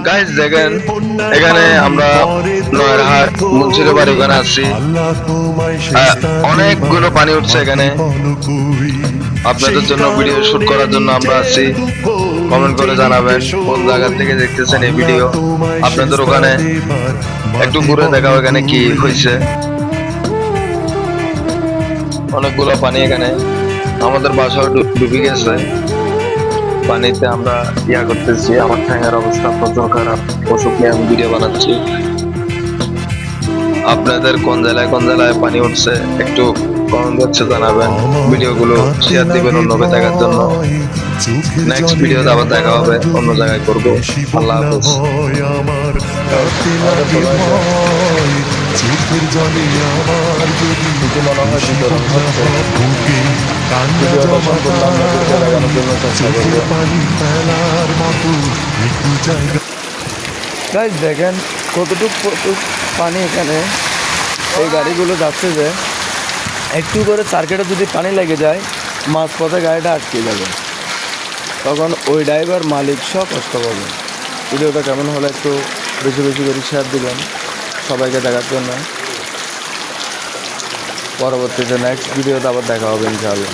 Guys দেখেন, এখানে আমরা নয়রহাট মুন্সিরবাড়ি ওখানে আছি। অনেকগুলো পানি উঠছে এখানে। আপনাদের জন্য ভিডিও শুট করার জন্য আমরা আছি। কমেন্ট করে জানাবেন কোন জায়গা থেকে দেখতেছেন এই ভিডিও। আপনাদের ওখানে একটু ঘুরে দেখাও এখানে কি হয়েছে। অনেকগুলো পানি এখানে, আমাদের বাসাও ডুবে গেছে পানিতে। আমরা করতেছি, আমার ঠ্যাঙের অবস্থা প্রচুর খারাপ, ওষুধ নিয়ে আমি ভিডিও বানাচ্ছি। আপনাদের কোন জেলায় পানি উঠছে একটু কমেন্ট বক্সে জানাবেন, ভিডিওগুলো শেয়ার দিবেন অন্যকে দেখার জন্য। নেক্সট ভিডিওতে আবার দেখা হবে, অন্য জায়গায় করবো। আল্লাহ হাফেজ। চোখের জলে আমার যদি বুকে কান্না জমা চোখের পানি ফেলার মতো একটু জায়গা। গাইস দেখেন কতটুকু পানি এখানে। এই গাড়িগুলো যাচ্ছে যে একটু করে সার্কিটে যদি পানি লেগে যায়, মাঝপথে গাড়িটা আটকে যাবে, তখন ওই ড্রাইভার মালিক সব কষ্ট পাবে। ভিডিওটা কেমন হলে একটু বেশি বেশি করে শেয়ার দিবেন সবাইকে দেখার জন্য। পরবর্তীতে নেক্সট ভিডিওতে আবার দেখা হবে ইনশাআল্লাহ।